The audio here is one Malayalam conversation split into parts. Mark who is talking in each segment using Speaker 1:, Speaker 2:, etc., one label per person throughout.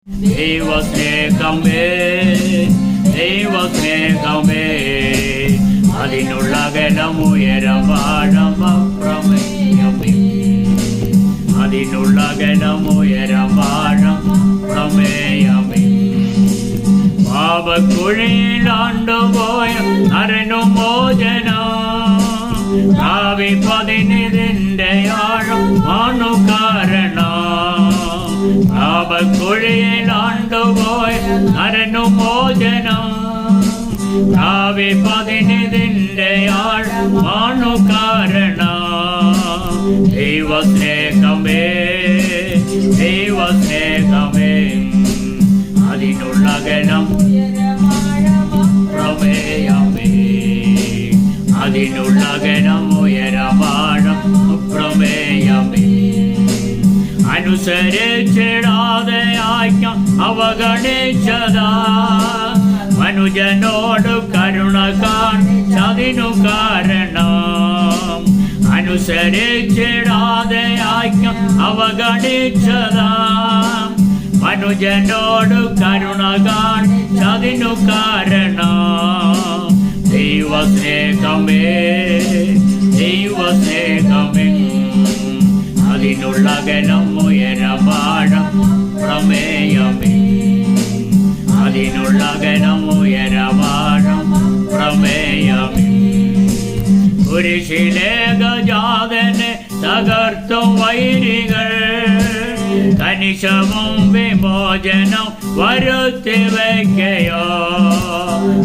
Speaker 1: ദൈവസ്നേഹമേ ദൈവസ്നേഹമേ അതിനുള്ള ഗലമുയരവാഴം അപ്രമേയമേ അതിനുള്ള ഗലമുയരവാഴം പ്രമേയമേ പാപക്കുഴിയിലാണ്ടുപോയ നരനു മോചനം പ്രാപിപ്പതിനിതിൻ്റെ ആഴം ആണു കാരണം പാപക്കുഴിയിലാണ്ടുപോയ നരനു മോചനം പ്രാപിപ്പതിനിതിൻ്റെ ആഴം ആണു കാരണം ദൈവസ്നേഹമേ ദൈവസ്നേഹമേ അതിനുള്ള ഗലം പ്രമേയമേ അതിനുള്ള ഗലം ഉയരവാഴം പ്രമേയമേ അനുസരിച്ചിടാതെ ആജ്ഞ അവഗണിച്ചതാ മനുജനോട് കരുണ കാണിച്ചതിനു കാരണം അനുസരിച്ചിടാതെ ആജ്ഞ അവഗണിച്ചതാ മനുജനോട് കരുണ കാണിച്ചതിനു കാരണം ദൈവസ്നേഹമേ ദൈവസ്നേഹമേ അതിനുള്ള ഗലം ഉയരവാഴം പ്രമേയമേ അതിനുള്ള ഗലം ഉയരവാഴം പ്രമേയമേ കുരിശിലെ ഗജാതനെ തകർത്തും വൈരികൾ കനിശവും വിമോചനം വരുത്തി വയ്ക്കയോ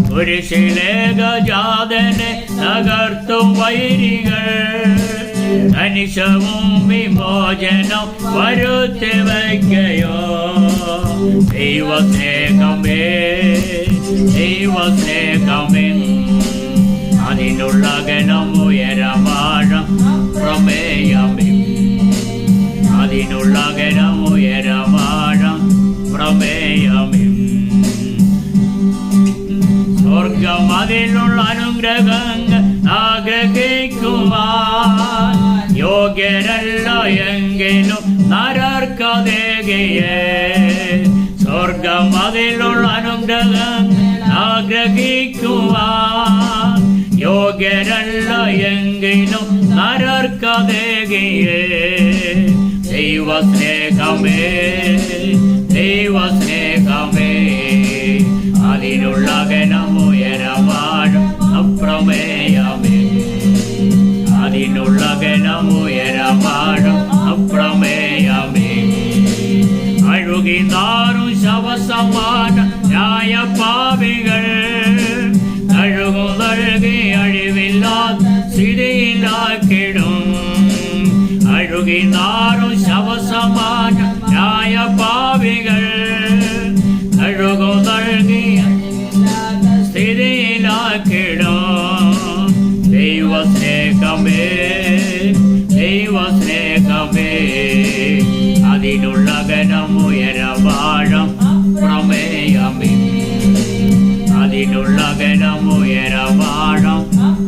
Speaker 1: കുരിശിലെ ഗജാതനെ തകർത്തും വൈരികൾ കനിശവും വിമോചനം വരുത്തി വയ്ക്കയോ ദൈവസ്നേഹമേ ദൈവസ്നേഹമേ അതിനുള്ള ഗലം ഉയരവാഴം പ്രമേയമേ അതിനുള്ള ഗലം ഉയരവാഴം പ്രമേയമേ സ്വർഗം അതിനുള്ള അനുഗ്രഹങ്ങൾ ആഗ്രഹിക്കുവാൻ യോഗ്യരല്ല എങ്കിലും നരർക്കതേകയേ സ്വർഗം അതിലുള്ള അനുഗ്രഹങ്ങൾ ആഗ്രഹിക്കുവാൻ യോഗ്യരല്ല എങ്കിലും നരർക്കതേകയേ ദൈവസ്നേഹമേ ദൈവസ്നേഹമേ അതിനുള്ള ഗലം ഉയരവാഴം അപ്രമേയമേ അതിനുള്ള ഗലം ഉയരവാഴം അപ്രമേയമേ അഴുകി നാറും ശവസമാന ന്യായപാപികൾ അഴുകു നൽകി അഴിവില്ലാത്ത സ്ഥിതിയിലാക്കിടും അഴുകി നാറും ശവസമാന ന്യായപാപികൾ അഴുകു നൽകി സ്ഥിതിയിലാക്കിടും ദൈവസ്നേഹമേ ദൈവസ്നേഹമേ അതിനുള്ള ഗലം ഉയരവാഴം പ്രമേയമേ അതിനുള്ള ഗലം ഉയരവാഴം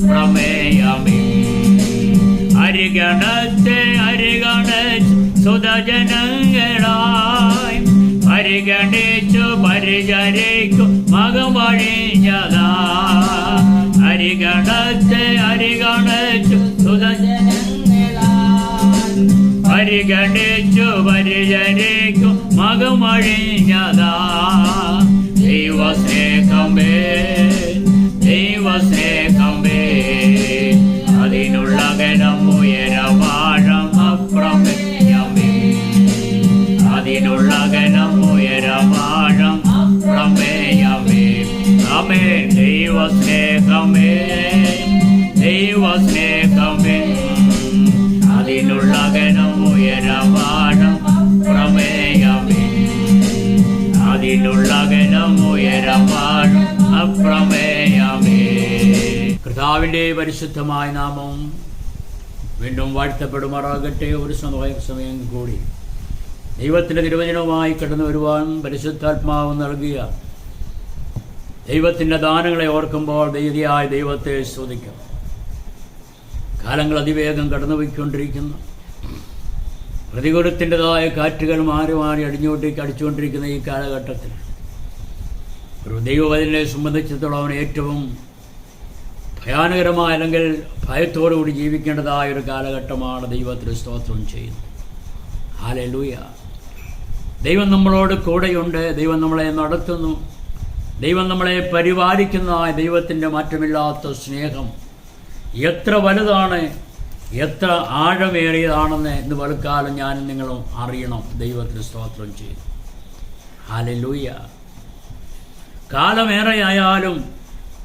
Speaker 1: പ്രമേയമേ അരിഗണത്തെ അരിഗണിച്ച് സുതജനങ്ങളായി പരിഗണിച്ചു പരിചരിക്കും മകമഴിഞ്ഞതാ അരിഗണത്തെ അരിഗണിച്ചു സുതജനങ്ങളായി പരിഗണിച്ചു പരിചരിക്കും മകമഴിഞ്ഞതാ ദൈവസ്നേഹമേ ദൈവസ്നേഹമേ അതിനുള്ള ഗലം ഉയരവാഴം അപ്രമേയമേ അതിനുള്ള ഗലം ഉയരവാഴം പ്രമേയമേ ആമേൻ ദൈവസ്നേഹമേ ദൈവസ്നേഹമേ അതിനുള്ള ഗലം ഉയരവാഴം പ്രമേയമേ അതിനുള്ള ഗലം ഉയരവാഴം അപ്രമേയമേ കർത്താവിൻ്റെ പരിശുദ്ധമായ നാമം വീണ്ടും വാഴ്ത്തപ്പെടുമാറാകട്ടെ. ഒരു സമയം കൂടി ദൈവത്തിൻ്റെ തിരുവചനവുമായി കടന്നു വരുവാൻ പരിശുദ്ധാത്മാവ് നൽകിയ ദൈവത്തിൻ്റെ ദാനങ്ങളെ ഓർക്കുമ്പോൾ ദൈവത്തിയായ ദൈവത്തെ സ്തുതിക്കും. കാലങ്ങൾ അതിവേഗം കടന്നു പോയിക്കൊണ്ടിരിക്കുന്നു. പ്രതികൂലത്തിൻ്റെതായ കാറ്റുകൾ മാറി മാറി അടിച്ചുകൊണ്ടിരിക്കുന്ന ഈ കാലഘട്ടത്തിൽ ഒരു ദൈവവചനത്തെ സംബന്ധിച്ചിടത്തോളം അവൻ ഏറ്റവും ഭയാനകരമായ അല്ലെങ്കിൽ ഭയത്തോടുകൂടി ജീവിക്കേണ്ടതായ ഒരു കാലഘട്ടമാണ്. ദൈവത്തിന് സ്തോത്രം ചെയ്യുന്നു. ഹല്ലേലൂയ. ദൈവം നമ്മളോട് കൂടെയുണ്ട്. ദൈവം നമ്മളെ നടത്തുന്നു. ദൈവം നമ്മളെ പരിപാലിക്കുന്ന ദൈവത്തിൻ്റെ മാറ്റമില്ലാത്ത സ്നേഹം എത്ര വലുതാണ്, എത്ര ആഴമേറിയതാണെന്ന് ഇന്ന് പലക്കാലം ഞാനും നിങ്ങളും അറിയണം. ദൈവത്തിന് സ്തോത്രം ചെയ്തു. ഹല്ലേലൂയ. കാലമേറെയായാലും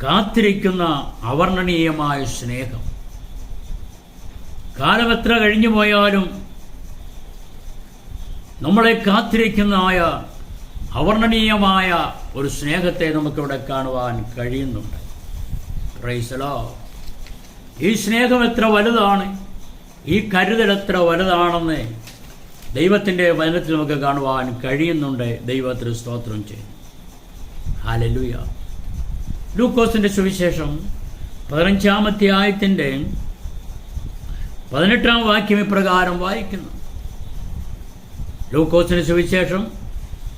Speaker 1: കാത്തിരിക്കുന്ന അവർണ്ണനീയമായ സ്നേഹം. കാലം എത്ര കഴിഞ്ഞു പോയാലും നമ്മളെ കാത്തിരിക്കുന്നതായ അവർണ്ണനീയമായ ഒരു സ്നേഹത്തെ നമുക്കിവിടെ കാണുവാൻ കഴിയുന്നുണ്ട്. Price the Lord. ഈ സ്നേഹം എത്ര വലുതാണ്, ഈ കരുതൽ എത്ര വലുതാണെന്ന് ദൈവത്തിൻ്റെ വചനത്തിൽ നമുക്ക് കാണുവാൻ കഴിയുന്നുണ്ട്. ദൈവത്തിന് സ്തോത്രം ചെയ്യുന്നു. ഹല്ലേലൂയ. ലൂക്കോസിൻ്റെ സുവിശേഷം 15-ാം അധ്യായത്തിൻ്റെ 18-ാം വാക്യം ഇപ്രകാരം വായിക്കുന്നു. ലൂക്കോസിൻ്റെ സുവിശേഷം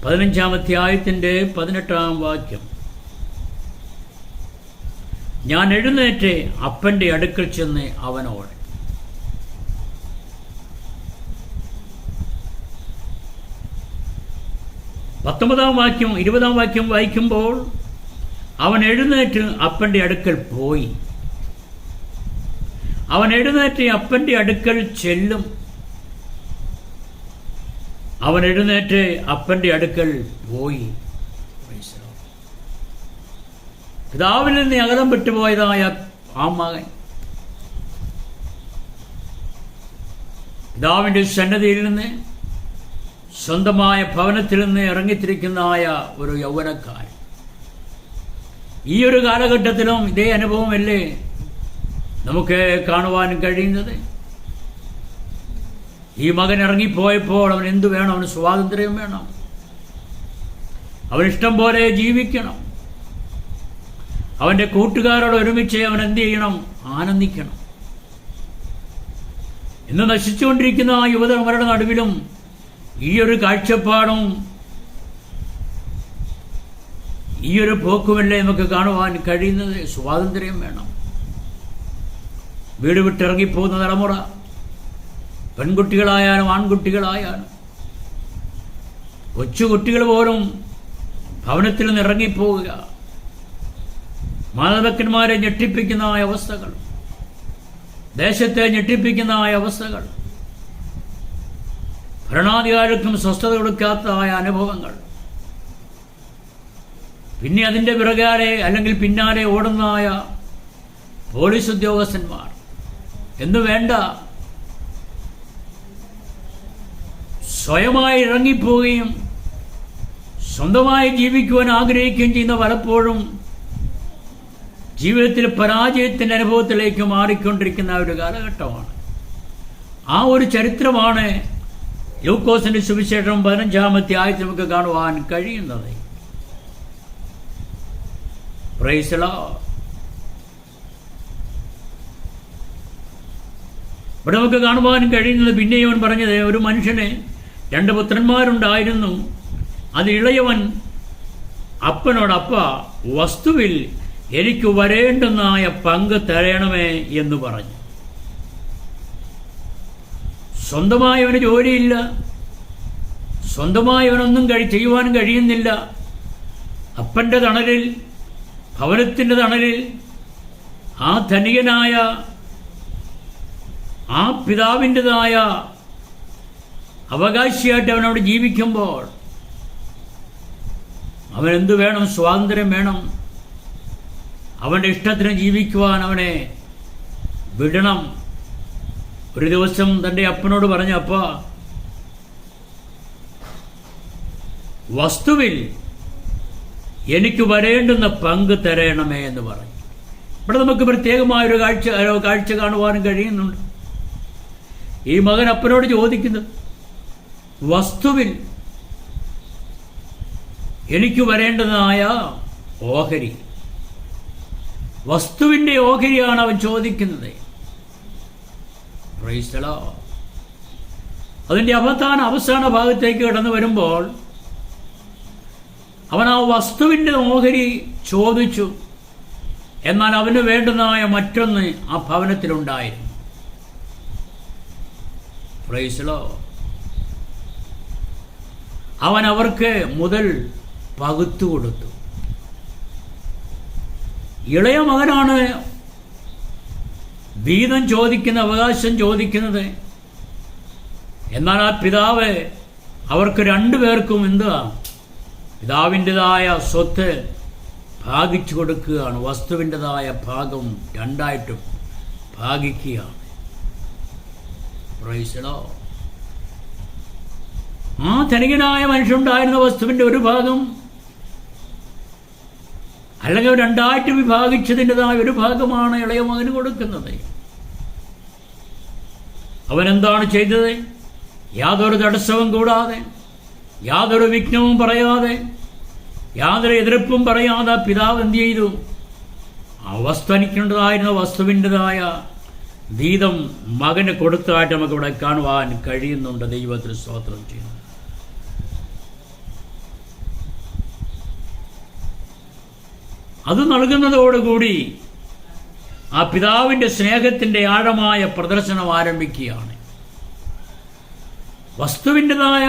Speaker 1: 15-ാം അധ്യായത്തിൻ്റെ 18-ാം വാക്യം. ഞാൻ എഴുന്നേറ്റ് അപ്പൻ്റെ അടുക്കൽ ചെന്ന് അവനോട്. പത്തൊമ്പതാം വാക്യം 20-ാം വാക്യം വായിക്കുമ്പോൾ അവൻ എഴുന്നേറ്റ് അപ്പൻ്റെ അടുക്കൽ പോയി. അവൻ എഴുന്നേറ്റ് അപ്പൻ്റെ അടുക്കൽ ചെല്ലും. അവൻ എഴുന്നേറ്റ് അപ്പൻ്റെ അടുക്കൽ പോയി. പിതാവിൽ നിന്ന് അകലം വിട്ടുപോയതായ ആ മകൻ പിതാവിൻ്റെ സന്നദ്ധിയിൽ നിന്ന് സ്വന്തമായ ഭവനത്തിൽ നിന്ന് ഇറങ്ങിത്തിരിക്കുന്നതായ ഒരു യൗവനക്കാരൻ. ഈ ഒരു കാലഘട്ടത്തിലും ഇതേ അനുഭവമല്ലേ നമുക്ക് കാണുവാൻ കഴിയുന്നത്? ഈ മകൻ ഇറങ്ങിപ്പോയപ്പോൾ അവൻ എന്തു വേണം? അവന് സ്വാതന്ത്ര്യം വേണം. അവൻ ഇഷ്ടം പോലെ ജീവിക്കണം. അവൻ്റെ കൂട്ടുകാരോട് ഒരുമിച്ച് അവൻ എന്ത് ചെയ്യണം? ആനന്ദിക്കണം. ഇന്ന് നശിച്ചുകൊണ്ടിരിക്കുന്ന ആ യുവതലമുറയുടെ നടുവിലും ഈ ഒരു കാഴ്ചപ്പാടും ഈ ഒരു പോക്കുമല്ലേ നമുക്ക് കാണുവാൻ കഴിയുന്നത്? സ്വാതന്ത്ര്യം വേണം. വീട് വിട്ടിറങ്ങിപ്പോകുന്ന തലമുറ, പെൺകുട്ടികളായാലും ആൺകുട്ടികളായാലും കൊച്ചുകുട്ടികൾ പോലും ഭവനത്തിൽ നിന്ന് ഇറങ്ങിപ്പോവുക, മാതാപിതാക്കന്മാരെ ഞെട്ടിപ്പിക്കുന്ന അവസ്ഥകൾ, ദേശത്തെ ഞെട്ടിപ്പിക്കുന്ന അവസ്ഥകൾ, ഭരണാധികാരികൾക്കും സ്വസ്ഥത കൊടുക്കാത്ത അനുഭവങ്ങൾ, പിന്നെ അതിൻ്റെ പിറകാലെ അല്ലെങ്കിൽ പിന്നാലെ ഓടുന്നതായ പോലീസ് ഉദ്യോഗസ്ഥന്മാർ എന്ന് വേണ്ട സ്വയമായി ഇറങ്ങിപ്പോവുകയും സ്വന്തമായി ജീവിക്കുവാൻ ആഗ്രഹിക്കുകയും ചെയ്യുന്ന പലപ്പോഴും ജീവിതത്തിൽ പരാജയത്തിൻ്റെ അനുഭവത്തിലേക്ക് മാറിക്കൊണ്ടിരിക്കുന്ന ഒരു കാലഘട്ടമാണ്. ആ ഒരു ചരിത്രമാണ് ലൂക്കോസിൻ്റെ സുവിശേഷം 15-ാം അധ്യായത്തിൽ നമുക്ക് കാണുവാൻ കഴിയുന്നത്. Price the Lord. ഇവിടെ നമുക്ക് കാണുവാൻ കഴിയുന്നത് പിന്നെയും അവൻ പറഞ്ഞത്, ഒരു മനുഷ്യന് 2 പുത്രന്മാരുണ്ടായിരുന്നു. അത് ഇളയവൻ അപ്പനോട്, അപ്പ, വസ്തുവിൽ എനിക്ക് വരേണ്ടുന്നതായ പങ്ക് തരണമേ എന്ന് പറഞ്ഞു. സ്വന്തമായി അവന് ജോലിയില്ല, സ്വന്തമായി അവനൊന്നും ചെയ്യുവാൻ കഴിയുന്നില്ല. അപ്പൻ്റെ തണലിൽ, ഭവനത്തിൻ്റെ തണലിൽ ആ ധനികനായ ആ പിതാവിൻ്റെതായ അവകാശിയായിട്ട് അവനവിടെ ജീവിക്കുമ്പോൾ അവനെന്തു വേണം? സ്വാതന്ത്ര്യം വേണം. അവൻ്റെ ഇഷ്ടത്തിന് ജീവിക്കുവാൻ അവനെ വിടണം. ഒരു ദിവസം തൻ്റെ അപ്പനോട് പറഞ്ഞു, അപ്പ, വസ്തുവിൽ എനിക്ക് വരേണ്ടുന്ന പങ്ക് തരണമേ എന്ന് പറഞ്ഞു. ഇവിടെ നമുക്ക് പ്രത്യേകമായൊരു കാഴ്ച കാണുവാനും കഴിയുന്നുണ്ട്. ഈ മകൻ അപ്പനോട് ചോദിക്കുന്നത്, വസ്തുവിൽ എനിക്ക് വരേണ്ടതായ ഓഹരി, വസ്തുവിൻ്റെ ഓഹരിയാണ് അവൻ ചോദിക്കുന്നത്. Price the Lord. അതിൻ്റെ അവസാന ഭാഗത്തേക്ക് കടന്നു വരുമ്പോൾ അവൻ ആ വസ്തുവിൻ്റെ ഓഹരി ചോദിച്ചു. എന്നാൽ അവന് വേണ്ടുന്നതായ മറ്റൊന്ന് ആ ഭവനത്തിലുണ്ടായിരുന്നു. Praise Lord. അവൻ അവർക്ക് മുതൽ പകുത്തു കൊടുത്തു. ഇളയ മകനാണ് വീതം ചോദിക്കുന്ന, അവകാശം ചോദിക്കുന്നത്. എന്നാൽ ആ പിതാവ് അവർക്ക് രണ്ടുപേർക്കും എന്താ, പിതാവിൻ്റെതായ സ്വത്ത് ഭാഗിച്ചു കൊടുക്കുകയാണ്. വസ്തുവിൻ്റെതായ ഭാഗം രണ്ടായിട്ടും ഭാഗിക്കുകയാണ്. Praise Lord. ആ ധനികനായ മനുഷ്യനുണ്ടായിരുന്ന വസ്തുവിൻ്റെ ഒരു ഭാഗം, അല്ലെങ്കിൽ രണ്ടായിട്ട് വിഭാഗിച്ചതിൻ്റെതായ ഒരു ഭാഗമാണ് ഇളയ മകന് കൊടുക്കുന്നത്. അവനെന്താണ് ചെയ്തത്? യാതൊരു തടസ്സവും കൂടാതെ, യാതൊരു വിഘ്നവും പറയാതെ, യാതൊരു എതിർപ്പും പറയാതെ പിതാവ് എന്ത് ചെയ്തു? ആ വസ്തുനിക്കേണ്ടതായിരുന്ന വസ്തുവിൻ്റെതായ വീതം മകന് കൊടുത്തതായിട്ട് നമുക്കിവിടെ കാണുവാൻ കഴിയുന്നുണ്ട്. ദൈവത്തിന് സ്തോത്രം ചെയ്യുന്നു. അത് നൽകുന്നതോടുകൂടി ആ പിതാവിൻ്റെ സ്നേഹത്തിൻ്റെ ആഴമായ പ്രദർശനം ആരംഭിക്കുകയാണ്. വസ്തുവിൻ്റെതായ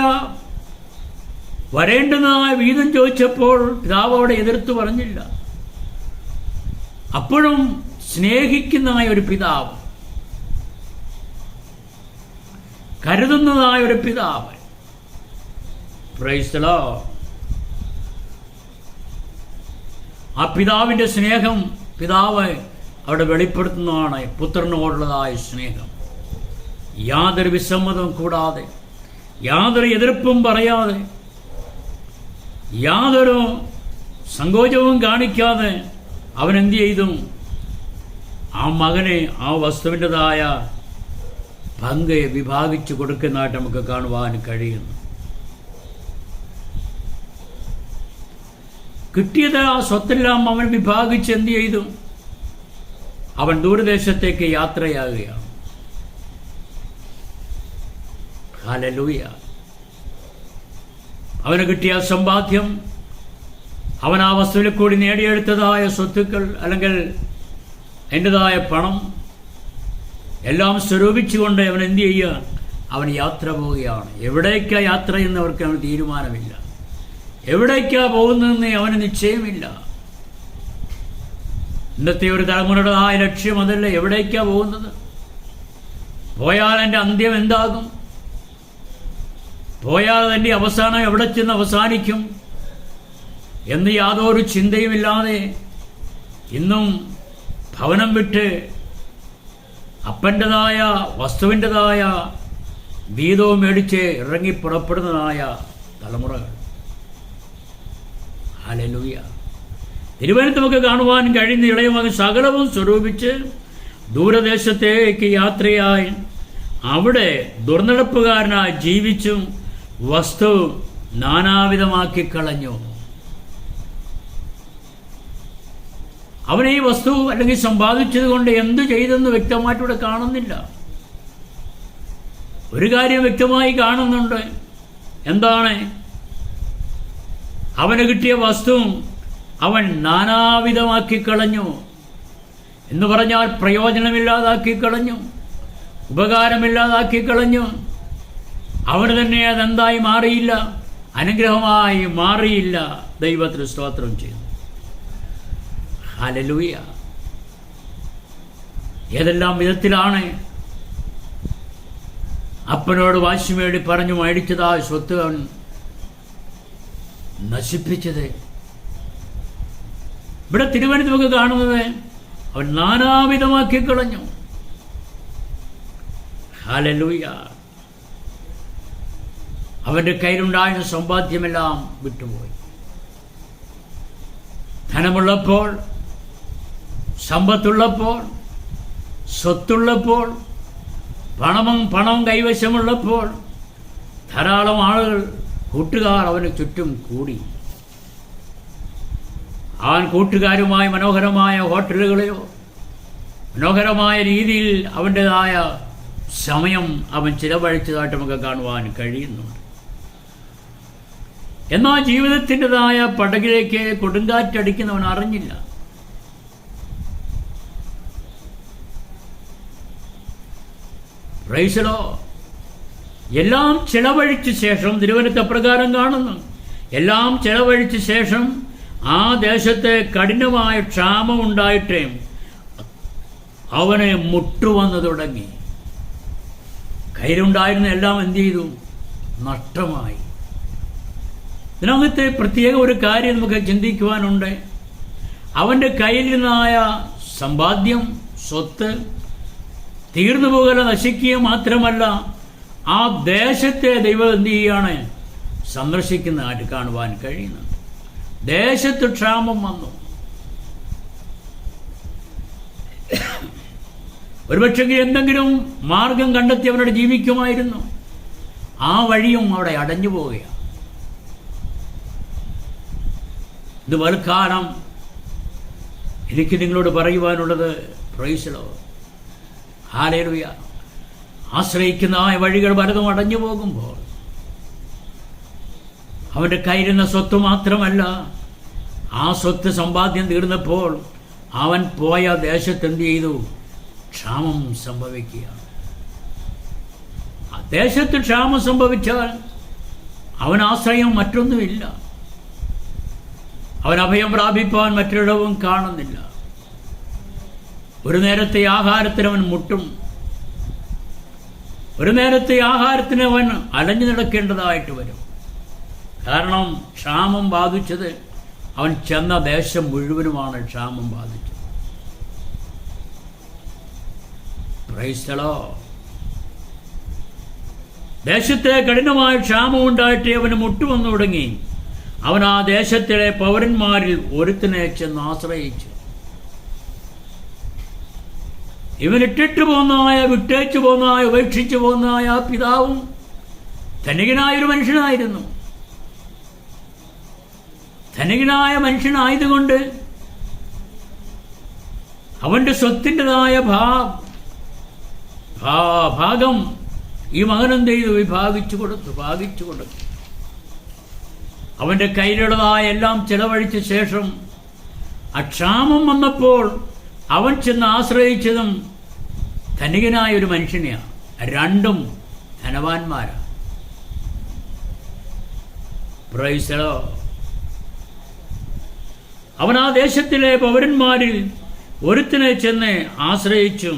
Speaker 1: വരേണ്ടതായ വീതം ചോദിച്ചപ്പോൾ പിതാവ് അവിടെ എതിർത്ത് പറഞ്ഞില്ല. അപ്പോഴും സ്നേഹിക്കുന്നതായ ഒരു പിതാവ്, കരുതുന്നതായ ഒരു പിതാവ്. Price the Lord. ആ പിതാവിൻ്റെ സ്നേഹം പിതാവ് അവിടെ വെളിപ്പെടുത്തുന്നതാണ്. പുത്രനോടുള്ളതായ സ്നേഹം, യാതൊരു വിസമ്മതവും കൂടാതെ, യാതൊരു എതിർപ്പും പറയാതെ, യാതൊരു സങ്കോചവും കാണിക്കാതെ അവൻ എന്ത് ചെയ്തു? ആ മകനെ ആ വസ്തുവിൻ്റെതായ പങ്ക് വിഭാഗിച്ചു കൊടുക്കുന്നതായിട്ട് നമുക്ക് കാണുവാൻ കഴിയുന്നു. കിട്ടിയത് ആ സ്വത്തെല്ലാം അവൻ വിഭാഗിച്ച് എന്ത് ചെയ്തു? അവൻ ദൂരദേശത്തേക്ക് യാത്രയാകുകയാണ്. ഹല്ലേലൂയ. അവന് കിട്ടിയ സമ്പാദ്യം, അവൻ ആ വസ്തുവിൽ കൂടി നേടിയെടുത്തതായ സ്വത്തുക്കൾ, അല്ലെങ്കിൽ എൻ്റെതായ പണം എല്ലാം സ്വരൂപിച്ചുകൊണ്ട് അവൻ എന്ത് ചെയ്യുക? അവൻ യാത്ര പോവുകയാണ്. എവിടേക്കാണ് യാത്ര എന്നവർക്ക് അവന് തീരുമാനമില്ല. എവിടേക്കാണ് പോകുന്നതെന്ന് അവന് നിശ്ചയമില്ല. ഇന്നത്തെ ഒരു തലമുറയുടേതായ ലക്ഷ്യം അതല്ല. എവിടേക്കാണ് പോകുന്നത്? പോയാൽ എൻ്റെ അന്ത്യം എന്താകും? പോയാൽ എൻ്റെ അവസാനം എവിടെ ചെന്ന് അവസാനിക്കും എന്ന് യാതൊരു ചിന്തയുമില്ലാതെ ഇന്നും ഭവനം വിട്ട് അപ്പൻ്റെതായ വസ്തുവിൻ്റെതായ വീതവും മേടിച്ച് ഇറങ്ങി പുറപ്പെടുന്നതായ തലമുറകൾ. ഹല്ലേലൂയ. തിരുവനന്തപുരത്ത് നമുക്ക് കാണുവാൻ കഴിയുന്ന ഇളയ മകൻ സകലവും സ്വരൂപിച്ച് ദൂരദേശത്തേക്ക് യാത്രയായി അവിടെ ദുർനടപ്പുകാരനായി ജീവിച്ചും വസ്തു നാനാവിധമാക്കി കളഞ്ഞു. അവനെ ഈ വസ്തു അല്ലെങ്കിൽ സമ്പാദിച്ചത് കൊണ്ട് എന്തു ചെയ്തെന്ന് വ്യക്തമായിട്ടിവിടെ കാണുന്നില്ല. ഒരു കാര്യം വ്യക്തമായി കാണുന്നുണ്ട്. എന്താണ്? അവന് കിട്ടിയ വസ്തു അവൻ നാനാവിധമാക്കി കളഞ്ഞു. എന്ന് പറഞ്ഞാൽ പ്രയോജനമില്ലാതാക്കി കളഞ്ഞു, ഉപകാരമില്ലാതാക്കി കളഞ്ഞു. അവന് തന്നെ അതെന്തായി മാറിയില്ല? അനുഗ്രഹമായി മാറിയില്ല. ദൈവത്തിന് സ്തോത്രം ചെയ്യുന്നു. ഹല്ലേലൂയ. ഏതെല്ലാം വിധത്തിലാണ് അപ്പനോട് വാശിമേടി പറഞ്ഞു മേടിച്ചതാ സ്വത്ത് അവൻ നശിപ്പിച്ചത്. ഇവിടെ തിരുവനന്തപുരത്ത് കാണുന്നത് അവൻ നാനാവിധമാക്കി കളഞ്ഞു. ഹല്ലേലൂയ. അവൻ്റെ കയ്യിലുണ്ടായിരുന്ന സമ്പാദ്യമെല്ലാം വിട്ടുപോയി. ധനമുള്ളപ്പോൾ, സമ്പത്തുള്ളപ്പോൾ, സ്വത്തുള്ളപ്പോൾ, പണം കൈവശമുള്ളപ്പോൾ ധാരാളം ആളുകൾ, കൂട്ടുകാർ അവന് ചുറ്റും കൂടി. അവൻ കൂട്ടുകാരുമായി മനോഹരമായ ഹോട്ടലുകളെയോ മനോഹരമായ രീതിയിൽ അവൻ്റെതായ സമയം അവൻ ചിലവഴിച്ചതായിട്ട് നമുക്ക് കാണുവാൻ കഴിയുന്നുണ്ട്. എന്നാൽ ജീവിതത്തിൻ്റെതായ പടകിലേക്ക് കൊടുങ്കാറ്റടിക്കുന്നവൻ അറിഞ്ഞില്ല. പ്രൈസലോ എല്ലാം ചിലവഴിച്ച ശേഷം തിരുവനന്തപുരത്ത് അപ്രകാരം കാണുന്നു. എല്ലാം ചിലവഴിച്ച ശേഷം ആ ദേശത്തെ കഠിനമായ ക്ഷാമം ഉണ്ടായിട്ട് അവനെ മുട്ടുവന്നു തുടങ്ങി. കയ്യിലുണ്ടായിരുന്ന എല്ലാം എന്ത് ചെയ്തു? നഷ്ടമായി. ഇതിനകത്ത് പ്രത്യേക ഒരു കാര്യം നമുക്ക് ചിന്തിക്കുവാനുണ്ട്. അവൻ്റെ കയ്യിൽ നിന്നായ സമ്പാദ്യം, സ്വത്ത് തീർന്നു പോകല, നശിക്കുക മാത്രമല്ല, ആ ദേശത്തെ ദൈവം എന്ത് ചെയ്യുകയാണ്? സന്ദർശിക്കുന്നതായിട്ട് കാണുവാൻ കഴിയുന്നുണ്ട്. ദേശത്ത് ക്ഷാമം വന്നു. ഒരുപക്ഷെ എന്തെങ്കിലും മാർഗം കണ്ടെത്തി അവരോട് ജീവിക്കുമായിരുന്നു. ആ വഴിയും അവിടെ അടഞ്ഞു പോവുകയാണ്. ഇത് വൽക്കാലം എനിക്ക് നിങ്ങളോട് പറയുവാനുള്ളത്, പ്രൈസ് ദി ലോർഡ്, ഹല്ലേലൂയ, ആശ്രയിക്കുന്ന ആ വഴികൾ പലതും അടഞ്ഞു പോകുമ്പോൾ അവൻ്റെ കയ്യിലിരുന്ന സ്വത്ത് മാത്രമല്ല, ആ സ്വത്ത് സമ്പാദ്യം തീർന്നപ്പോൾ അവൻ പോയ ദേശത്ത് എന്ത് ചെയ്തു? ക്ഷാമം സംഭവിക്കുകയാണ്. ആ ദേശത്ത് ക്ഷാമം സംഭവിച്ചാൽ അവൻ ആശ്രയം മറ്റൊന്നുമില്ല. അവൻ അഭയം പ്രാപിപ്പാൻ മറ്റൊരിടവും കാണുന്നില്ല. ഒരു നേരത്തെ ആഹാരത്തിന് അവൻ മുട്ടും. ഒരു നേരത്തെ ആഹാരത്തിന് അവൻ അലഞ്ഞു നടക്കേണ്ടതായിട്ട് വരും. കാരണം ക്ഷാമം ബാധിച്ചത് അവൻ ചെന്ന ദേശം മുഴുവനുമാണ് ക്ഷാമം ബാധിച്ചത്. Price the Lord. ദേശത്തെ കഠിനമായ ക്ഷാമം ഉണ്ടായിട്ട് അവന് മുട്ടുവന്നു തുടങ്ങി. അവൻ ആ ദേശത്തിലെ പൗരന്മാരിൽ ഒരുത്തിനെ ചെന്ന് ആശ്രയിച്ചു. ഇവനിട്ടിട്ട് പോന്നതായ, വിട്ടേച്ചു പോന്നതായ, ഉപേക്ഷിച്ചു പോന്നതായ ആ പിതാവും ധനികനായൊരു മനുഷ്യനായിരുന്നു. ധനികനായ മനുഷ്യനായതുകൊണ്ട് അവൻ്റെ സ്വത്തിൻ്റെതായ ഭാഗം ഈ മകനെന്ത് ചെയ്തു? ഭാഗിച്ചു കൊടുത്തു. അവൻ്റെ കയ്യിലുള്ളതായ എല്ലാം ചെലവഴിച്ച ശേഷം അക്ഷാമം വന്നപ്പോൾ അവൻ ചെന്ന് ആശ്രയിച്ചതും ധനികനായ ഒരു മനുഷ്യനെയാണ്. രണ്ടും ധനവാന്മാരാണ്. Price the Lord. അവൻ ആ ദേശത്തിലെ പൗരന്മാരിൽ ഒരുത്തിനെ ചെന്ന് ആശ്രയിച്ചു.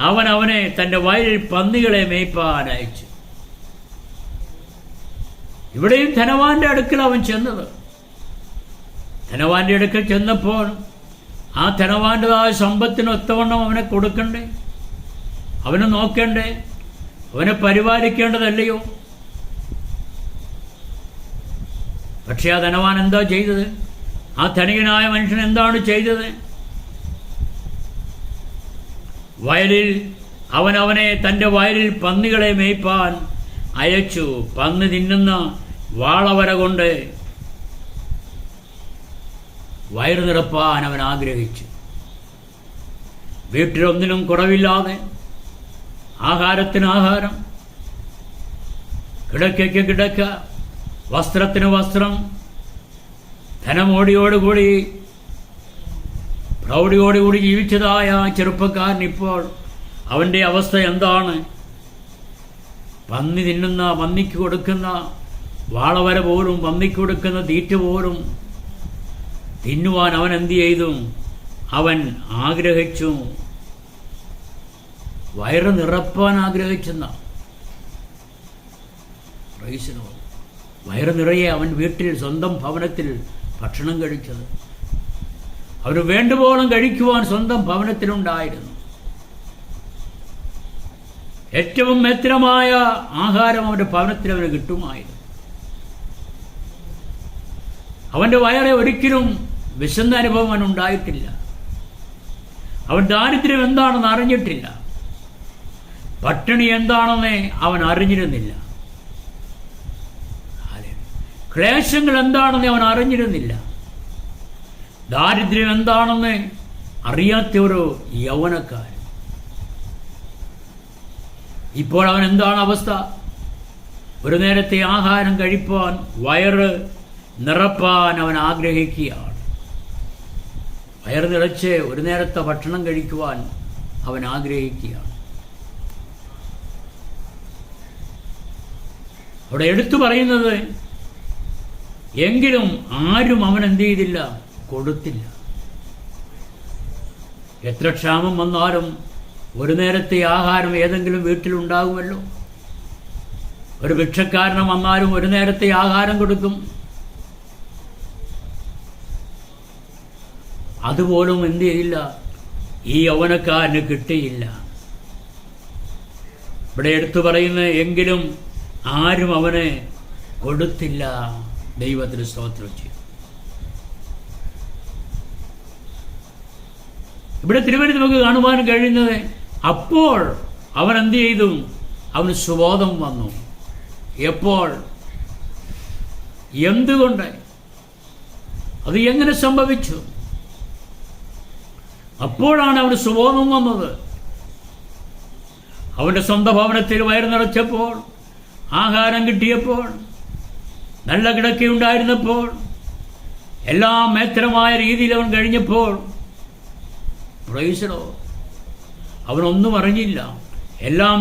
Speaker 1: അവനെ തൻ്റെ വയലിൽ പന്നികളെ മേയ്പ്പാൻ അയച്ചു. ഇവിടെയും ധനവാന്റെ അടുക്കൽ അവൻ ചെന്നത്. ധനവാന്റെ അടുക്കൽ ചെന്നപ്പോൾ ആ ധനവാന്റേതായ സമ്പത്തിന് ഒത്തവണ്ണം അവനെ കൊടുക്കണ്ടേ? അവനെ നോക്കണ്ടേ? അവനെ പരിപാലിക്കേണ്ടതല്ലയോ? പക്ഷെ ആ ധനവാൻ എന്താ ചെയ്തത്? ആ ധനികനായ മനുഷ്യൻ എന്താണ് ചെയ്തത്? വയലിൽ അവനെ തൻ്റെ വയലിൽ പന്നികളെ മേയ്പ്പാൻ അയച്ചു. പന്നി തിന്നുന്ന വാളവര കൊണ്ട് വയറ് നിറപ്പാൻ അവൻ ആഗ്രഹിച്ചു. വീട്ടിലൊന്നിനും കുറവില്ലാതെ ആഹാരത്തിന് ആഹാരം, കിടക്കയ്ക്ക് കിടക്ക, വസ്ത്രത്തിന് വസ്ത്രം, ധനമോടിയോടുകൂടി പ്രൗഢിയോടുകൂടി ജീവിച്ചതായ ആ ചെറുപ്പക്കാരൻ ഇപ്പോൾ അവൻ്റെ അവസ്ഥ എന്താണ്? പന്നി തിന്നുന്ന, പന്നിക്ക് കൊടുക്കുന്ന വാളവര പോലും, പന്നിക്ക് കൊടുക്കുന്ന തീറ്റ പോലും തിന്നുവാൻ അവൻ എന്ത് ചെയ്തു? അവൻ ആഗ്രഹിച്ചു. വയറ് നിറപ്പാൻ ആഗ്രഹിച്ചെന്ന വയറ് നിറയെ അവൻ വീട്ടിൽ സ്വന്തം ഭവനത്തിൽ ഭക്ഷണം കഴിച്ചത്. അവന് വേണ്ടുവോളം കഴിക്കുവാൻ സ്വന്തം ഭവനത്തിലുണ്ടായിരുന്നു. ഏറ്റവും മെത്തരമായ ആഹാരം അവൻ്റെ ഭവനത്തിൽ അവന് കിട്ടുമായിരുന്നു. അവൻ്റെ വയറെ ഒരിക്കലും വിശന്ന അനുഭവം അവൻ ഉണ്ടായിട്ടില്ല. അവൻ ദാരിദ്ര്യം എന്താണെന്ന് അറിഞ്ഞിട്ടില്ല. പട്ടിണി എന്താണെന്ന് അവൻ അറിഞ്ഞിരുന്നില്ല. ക്ലേശങ്ങൾ എന്താണെന്ന് അവൻ അറിഞ്ഞിരുന്നില്ല. ദാരിദ്ര്യം എന്താണെന്ന് അറിയാത്ത ഒരു യൗവനക്കാരൻ. ഇപ്പോൾ അവൻ എന്താണ് അവസ്ഥ? ഒരു നേരത്തെ ആഹാരം കഴിപ്പാൻ, വയറ് നിറപ്പാൻ അവൻ ആഗ്രഹിക്കുകയാണ്. വയറ് നിറച്ച് ഒരു നേരത്തെ ഭക്ഷണം കഴിക്കുവാൻ അവൻ ആഗ്രഹിക്കുകയാണ്. അവിടെ എടുത്തു പറയുന്നത്, എങ്കിലും ആരും അവൻ എന്ത് ചെയ്തില്ല, കൊടുത്തില്ല. എത്ര ക്ഷാമം വന്നാലും ഒരു നേരത്തെ ആഹാരം ഏതെങ്കിലും വീട്ടിലുണ്ടാകുമല്ലോ. ഒരു ഭിക്ഷക്കാരന് വന്നാലും ഒരു നേരത്തെ ആഹാരം കൊടുക്കും. അതുപോലും എന്ത് ചെയ്യില്ല, ഈ യൗവനക്കാരന് കിട്ടിയില്ല. ഇവിടെ എടുത്തു പറയുന്നത്, എങ്കിലും ആരും അവന് കൊടുത്തില്ല. ദൈവത്തിന് സ്തോത്രം ചെയ്യും. ഇവിടെ തിരുവനന്തപുരത്ത് നമുക്ക് കാണുവാൻ കഴിയുന്നത്, അപ്പോൾ അവൻ എന്ത് ചെയ്തു, അവന് സുബോധം വന്നു. എപ്പോൾ? എന്തുകൊണ്ട്? അത് എങ്ങനെ സംഭവിച്ചു? അപ്പോഴാണ് അവന് സുബോധം വന്നത്. അവൻ്റെ സ്വന്തം ഭവനത്തിൽ വയറ് നിറച്ചപ്പോൾ, ആഹാരം കിട്ടിയപ്പോൾ, നല്ല കിടക്കയുണ്ടായിരുന്നപ്പോൾ, എല്ലാം മേത്രമായ രീതിയിൽ അവൻ കഴിഞ്ഞപ്പോൾ, പ്രൈസലോ, അവനൊന്നും അറിഞ്ഞില്ല. എല്ലാം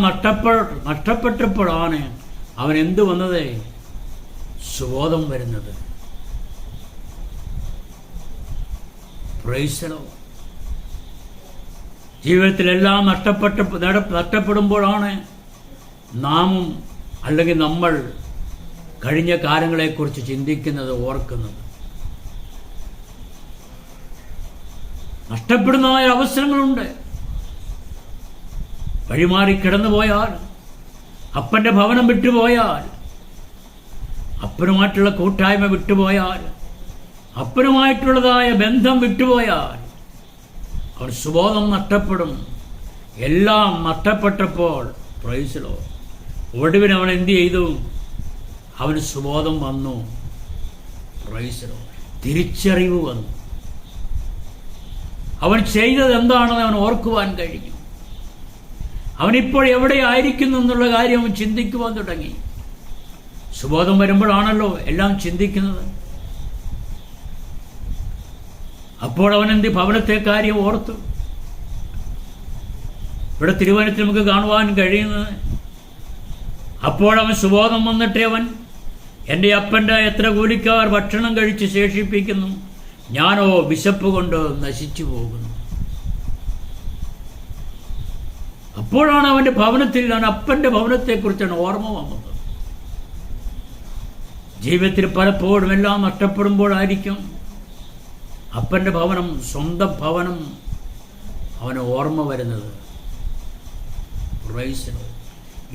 Speaker 1: നഷ്ടപ്പെട്ടപ്പോഴാണ് അവൻ എന്തു വന്നത്, സുബോധം വരുന്നത്. പ്രൈസലോ, ജീവിതത്തിലെല്ലാം നഷ്ടപ്പെടുമ്പോഴാണ് നാമും അല്ലെങ്കിൽ നമ്മൾ കഴിഞ്ഞ കാലങ്ങളെക്കുറിച്ച് ചിന്തിക്കുന്നത്, ഓർക്കുന്നത്. നഷ്ടപ്പെടുന്നതായ അവസരങ്ങളുണ്ട്. വഴിമാറി കിടന്നുപോയാൽ, അപ്പൻ്റെ ഭവനം വിട്ടുപോയാൽ, അപ്പനുമായിട്ടുള്ള കൂട്ടായ്മ വിട്ടുപോയാൽ, അപ്പനുമായിട്ടുള്ളതായ ബന്ധം വിട്ടുപോയാൽ അവൻ സുബോധം നഷ്ടപ്പെടും. എല്ലാം നഷ്ടപ്പെട്ടപ്പോൾ, പ്രൈസലോ, ഒടുവിന് അവൻ എന്ത് ചെയ്തു, അവന് സുബോധം വന്നു. പ്രൈസലോ, തിരിച്ചറിവ് വന്നു. അവൻ ചെയ്തത് എന്താണെന്ന് അവൻ ഓർക്കുവാൻ കഴിഞ്ഞു. അവനിപ്പോൾ എവിടെ ആയിരിക്കുന്നു എന്നുള്ള കാര്യം അവൻ ചിന്തിക്കുവാൻ തുടങ്ങി. സുബോധം വരുമ്പോഴാണല്ലോ എല്ലാം ചിന്തിക്കുന്നത്. അപ്പോൾ അവൻ ഭവനത്തെ കാര്യം ഓർത്തു. ഇവിടെ തിരുവനന്തപുരത്ത് നമുക്ക് കാണുവാൻ കഴിയുന്നത്, അപ്പോഴവൻ സുബോധം വന്നിട്ടേ അവൻ, എൻ്റെ അപ്പൻ്റെ എത്ര കൂലിക്കാർ ഭക്ഷണം കഴിച്ച് ശേഷിപ്പിക്കുന്നു, ഞാനോ വിശപ്പ് കൊണ്ട് നശിച്ചു പോകുന്നു. അപ്പോഴാണ് അവൻ്റെ ഭവനത്തിൽ, അപ്പൻ്റെ ഭവനത്തെക്കുറിച്ചാണ് ഓർമ്മ വന്നത്. ജീവിതത്തിൽ പലപ്പോഴും എല്ലാം നഷ്ടപ്പെടുമ്പോഴായിരിക്കും അപ്പൻ്റെ ഭവനം, സ്വന്തം ഭവനം അവന് ഓർമ്മ വരുന്നത്.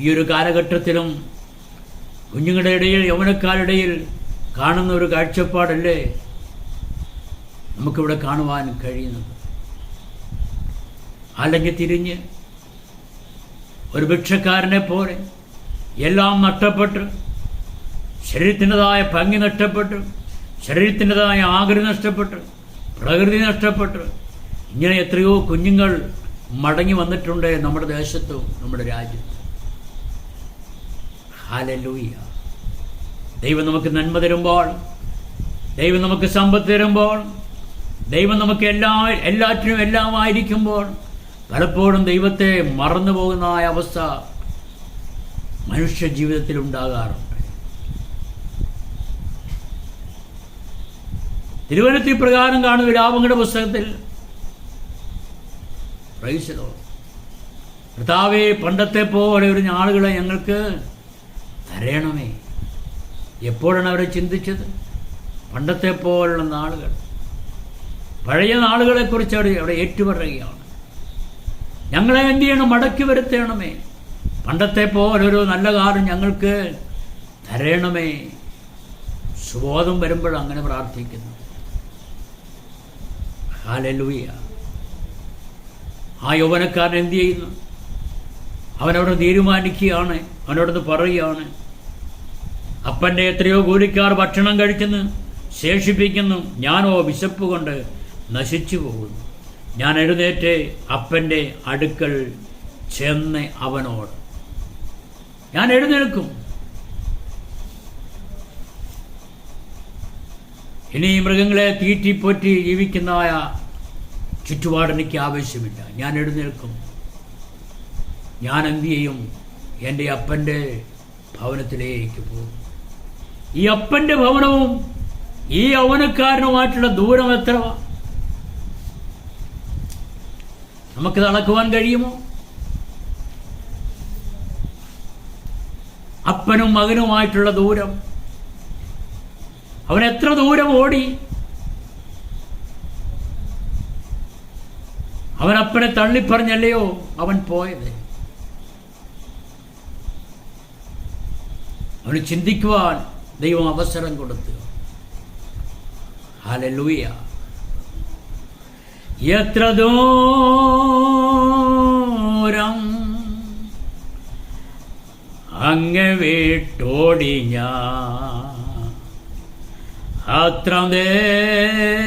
Speaker 1: ഈ ഒരു കാലഘട്ടത്തിലും കുഞ്ഞുങ്ങളുടെ ഇടയിൽ, യൗവനക്കാരുടെ ഇടയിൽ കാണുന്ന ഒരു കാഴ്ചപ്പാടല്ലേ നമുക്കിവിടെ കാണുവാൻ കഴിയുന്നത്. അല്ലെങ്കിൽ തിരിഞ്ഞ് ഒരു ഭിക്ഷക്കാരനെ പോലെ എല്ലാം നഷ്ടപ്പെട്ട്, ശരീരത്തിൻ്റെതായ ഭംഗി നഷ്ടപ്പെട്ട്, ശരീരത്തിൻ്റെതായ ആകൃതി നഷ്ടപ്പെട്ട്, പ്രകൃതി നഷ്ടപ്പെട്ട്, ഇങ്ങനെ എത്രയോ കുഞ്ഞുങ്ങൾ മടങ്ങി വന്നിട്ടുണ്ട് നമ്മുടെ ദേശത്തും നമ്മുടെ രാജ്യത്തും. ഹല്ലേലൂയ. ദൈവം നമുക്ക് നന്മ തരുമ്പോൾ, ദൈവം നമുക്ക് സമ്പത്ത് തരുമ്പോൾ, ദൈവം നമുക്ക് എല്ലാറ്റിനും എല്ലാമായിരിക്കുമ്പോൾ പലപ്പോഴും ദൈവത്തെ മറന്നു പോകുന്നതായ അവസ്ഥ മനുഷ്യ ജീവിതത്തിൽ ഉണ്ടാകാറുണ്ട്. തിരുവനന്തപുരത്തിൽ പ്രകാരം കാണുന്ന വിലാപങ്ങളുടെ പുസ്തകത്തിൽ, കർത്താവേ, പണ്ടത്തെ പോലെ ഒരു നാളുകളെ ഞങ്ങൾക്ക് തരണമേ. എപ്പോഴാണ് അവരെ ചിന്തിച്ചത്? പണ്ടത്തെ പോലുള്ള നാളുകൾ, പഴയ നാളുകളെക്കുറിച്ച് അവിടെ ഏറ്റുപറയുകയാണ്. ഞങ്ങളെ എന്ത് ചെയ്യണം? മടക്കി വരുത്തണമേ. പണ്ടത്തെ പോലൊരു നല്ല കാലം ഞങ്ങൾക്ക് തരണമേ. സുബോധം വരുമ്പോൾ അങ്ങനെ പ്രാർത്ഥിക്കുന്നു. ഹല്ലേലൂയ. ആ യൗവനക്കാരൻ എന്ത് ചെയ്യുന്നു? അവനവിടെ തീരുമാനിക്കുകയാണ്, അവനോടൊന്ന് പറയുകയാണ്, അപ്പൻ്റെ എത്രയോ കൂലിക്കാർ ഭക്ഷണം കഴിക്കുന്നു, ശേഷിപ്പിക്കുന്നു, ഞാനോ വിശപ്പ് കൊണ്ട് നശിച്ചു പോകുന്നു. ഞാൻ എഴുന്നേറ്റ് അപ്പൻ്റെ അടുക്കൽ ചെന്ന് അവനോട്. ഞാൻ എഴുന്നേൽക്കും. ഇനി മൃഗങ്ങളെ തീറ്റിപ്പോറ്റി ജീവിക്കുന്നതായ ചുറ്റുപാട് എനിക്ക് ആവശ്യമില്ല. ഞാൻ എഴുന്നേൽക്കും. ഞാൻ എന്ത് ചെയ്യും? എൻ്റെ അപ്പൻ്റെ ഭവനത്തിലേക്ക് പോകും. ഈ അപ്പൻ്റെ ഭവനവും ഈ യൗവനക്കാരനുമായിട്ടുള്ള ദൂരം എത്ര? നമുക്കിത് അളക്കുവാൻ കഴിയുമോ? അപ്പനും മകനുമായിട്ടുള്ള ദൂരം. അവൻ എത്ര ദൂരം ഓടി? അവൻ അപ്പനെ തള്ളിപ്പറഞ്ഞല്ലയോ അവൻ പോയത്? അവന് ചിന്തിക്കുവാൻ ദൈവം അവസരം കൊടുത്തു. ഹല്ലേലൂയ. എത്ര ദൂരം അങ്ങ് വിട്ടോടി ഞാൻ, അത്ര നേരം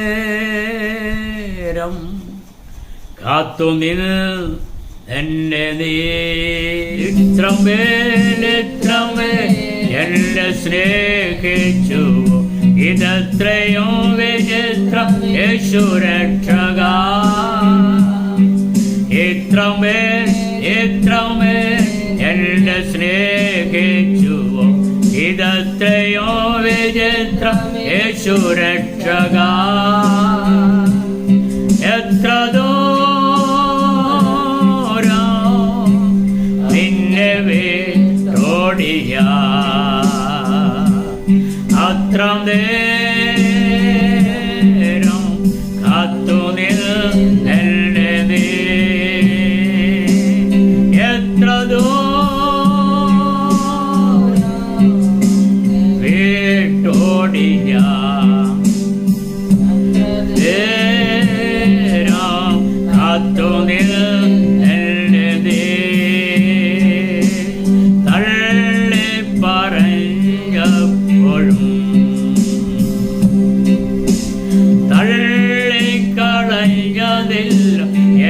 Speaker 1: കാത്തുനിൽ എന്നെ നീ. ഇത്രമേൽ എന്നെ സ്നേഹിച്ചു, ഇതത്രയും വിചിത്രം യേശുരക്ഷക. ഇത്രമേൽ എന്നെ സ്നേഹിച്ചു, ഇതത്രയും വിചിത്രം യേശുരക്ഷക. എത്ര ദൂരം നിന്നെ വിട്ടോടിയ, അത്ര നേരം കാത്തുനിന്നെ നീ. എത്ര ദൂരം വിട്ടോടിയ, കാത്തുനിന്നെ നീ. തള്ളിപ്പറഞ്ഞപ്പോഴും തള്ളിക്കളഞ്ഞതില്ല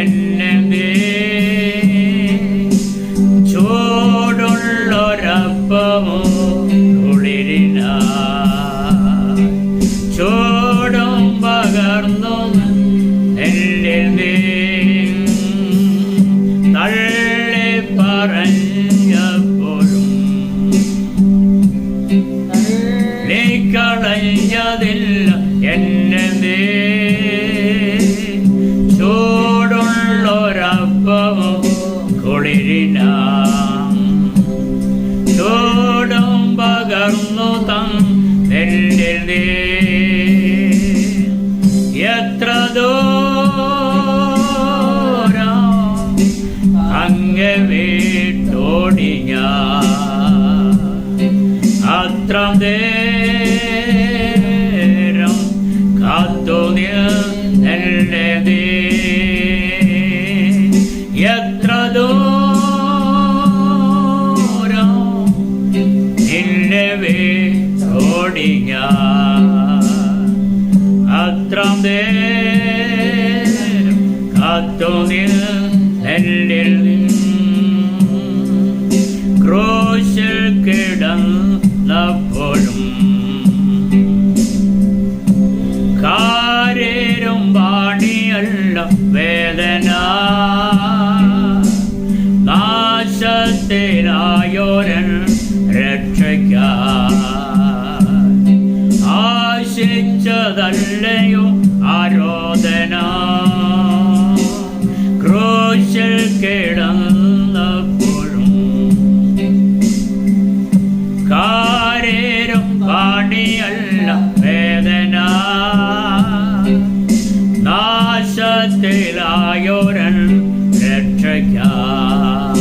Speaker 1: എന്നെ നീ. ചൂടുള്ളൊരപ്പമോ കുളിരിന, ചൂടും പകർന്നു എന്നിൽ നീ. തള്ളിപ്പറഞ്ഞപ്പോഴും കളഞ്ഞതില്ല എന്നെ നീ. ചൂടുള്ളൊരപ്പമോ കുളിരിന, ചൂടും പകർന്നു തന്നിൽ നീ. എത്ര ദൂരം അങ്ങ് വിട്ടോടി ഞാൻ, അത്ര നേരം കാത്തുനിന്നെ നീ. എത്ര ദൂരം നിന്നെ വിട്ടോടി ഞാൻ, അത്ര നേരം കാത്തുനിന്നെ നീ. ക്രൂശിൽ കിടന്നപ്പോഴും കാരേരും പാണിയല്ല വേദന, നാശത്തിലായോരൻ രക്ഷയ്ക്കാൻ ആശിച്ചതല്ലയോ ആരോധന. ക്രൂശിൽ കിടന്നപ്പോഴും കാരേരും പാണിയല്ല വേദന, നാശത്തിലായോരൻ രക്ഷയ്ക്കായി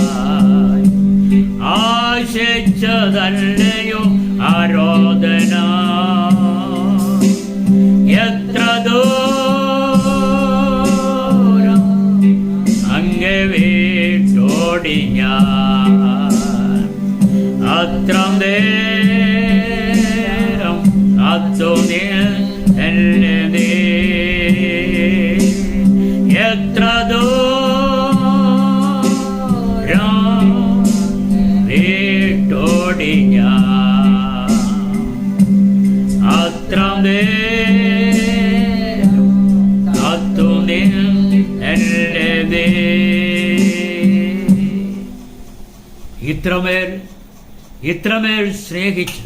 Speaker 1: ആശിച്ചതല്ലയോ ആരോധന. എത്ര ദൂരം അങ്ങ് വിട്ടോടി ഞാൻ, അത്ര നേരം കാത്തുനിന്നെ നീ. എത്ര ദൂരം ഇത്രമേൽ സ്നേഹിച്ച്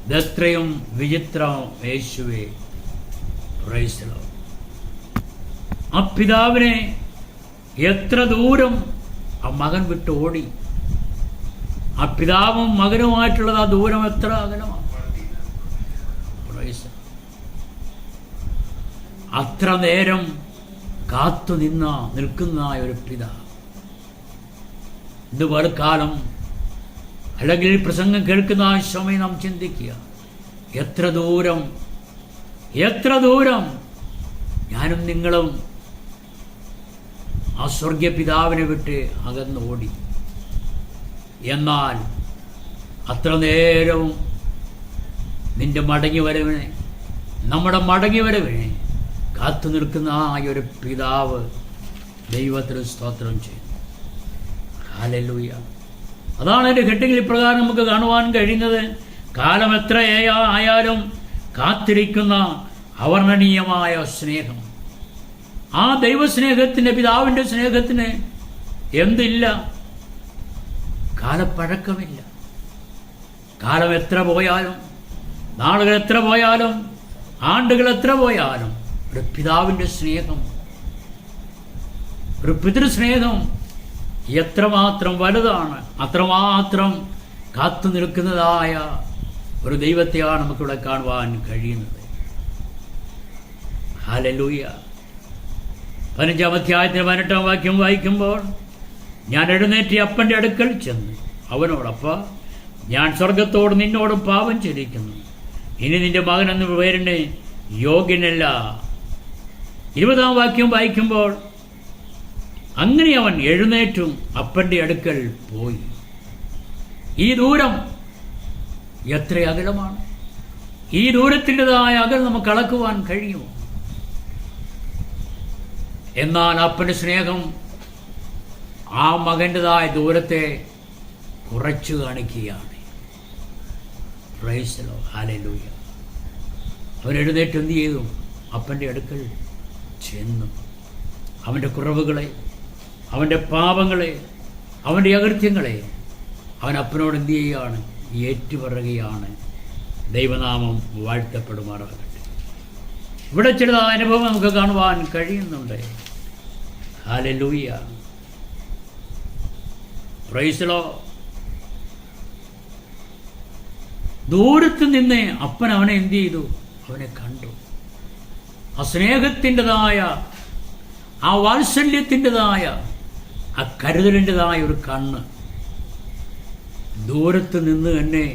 Speaker 1: ഇതെത്രയും വിചിത്രം യേശുവേ. Price the Lord. ആ പിതാവിനെ എത്ര ദൂരം ആ മകൻ വിട്ട് ഓടി. ആ പിതാവും മകനുമായിട്ടുള്ളത് ആ ദൂരം എത്ര അകലമാണ്. അത്ര നേരം കാത്തു നിൽക്കുന്ന ഒരു പിതാവ്. ഇന്ന് വേളക്കാലം അല്ലെങ്കിൽ പ്രസംഗം കേൾക്കുന്ന ആ സമയം നാം ചിന്തിക്കുക, എത്ര ദൂരം ഞാനും നിങ്ങളും ആ സ്വർഗീയ പിതാവിനെ വിട്ട് അകന്നോടി. എന്നാൽ അത്ര നേരവും നിന്റെ മടങ്ങിവരവിനെ, നമ്മുടെ മടങ്ങിവരവിനെ കാത്തു നിൽക്കുന്ന ആ ഒരു പിതാവ് ദൈവത്തിന് സ്തോത്രം ചെയ്തു. ഹല്ലേലൂയ. അതാണ് എൻ്റെ ഘട്ടങ്ങളിൽ ഇപ്രകാരം നമുക്ക് കാണുവാൻ കഴിയുന്നത്. കാലം എത്ര ആയാലും കാത്തിരിക്കുന്ന അവർണ്ണനീയമായ സ്നേഹം. ആ ദൈവസ്നേഹത്തിന്, പിതാവിൻ്റെ സ്നേഹത്തിന് എന്തില്ല? കാലപ്പഴക്കമില്ല. കാലം എത്ര പോയാലും, നാളുകൾ എത്ര പോയാലും, ആണ്ടുകൾ എത്ര പോയാലും ഒരു പിതാവിൻ്റെ സ്നേഹം, ഒരു പിതൃസ്നേഹം എത്രമാത്രം വലുതാണ്. അത്രമാത്രം കാത്തു നിൽക്കുന്നതായ ഒരു ദൈവത്തെയാണ് നമുക്കിവിടെ കാണുവാൻ കഴിയുന്നത്. ഹല്ലേലൂയ. 15-ാം അധ്യായത്തിന് 18-ാം വാക്യം വായിക്കുമ്പോൾ, ഞാൻ എഴുന്നേറ്റ് അപ്പൻ്റെ അടുക്കൽ ചെന്നു അവനോടപ്പ, ഞാൻ സ്വർഗത്തോട് നിന്നോടും പാപം ചെയ്തിരിക്കുന്നു, ഇനി നിന്റെ മകൻ എന്ന പേരിന് യോഗ്യനല്ല. 20-ാം വാക്യം വായിക്കുമ്പോൾ, അങ്ങനെ അവൻ എഴുന്നേറ്റും അപ്പൻ്റെ അടുക്കൽ പോയി. ഈ ദൂരം എത്ര അകലമാണ്! ഈ ദൂരത്തിൻ്റെതായ അകലം നമുക്ക് അളക്കുവാൻ കഴിയുമോ? എന്നാൽ അപ്പൻ്റെ സ്നേഹം ആ മകൻ്റെതായ ദൂരത്തെ കുറച്ചു കാണിക്കുകയാണ്. Price the Lord. ഹല്ലേലൂയ. അവൻ എഴുന്നേറ്റ് എന്ത് ചെയ്തു? അപ്പൻ്റെ അടുക്കൽ ചെന്നു. അവൻ്റെ കുറവുകളെ, അവൻ്റെ പാപങ്ങളെ, അവൻ്റെ അകൃത്യങ്ങളെ അവൻ അപ്പനോട് എന്ത് ചെയ്യുകയാണ്? ഏറ്റുപറയുകയാണ്. ദൈവനാമം വാഴ്ത്തപ്പെടുമാറാകട്ടെ. ഇവിടെ ചില അനുഭവം നമുക്ക് കാണുവാൻ കഴിയുന്നുണ്ട്. ഹല്ലേലൂയ. Price the Lord. ദൂരത്ത് നിന്ന് അപ്പൻ അവനെ എന്ത് ചെയ്തു? അവനെ കണ്ടു. ആ സ്നേഹത്തിൻ്റെതായ, ആ വാത്സല്യത്തിൻ്റെതായ, ആ കരുതലിൻ്റെതായ ഒരു കണ്ണ്. ദൂരത്ത് നിന്ന് തന്നെ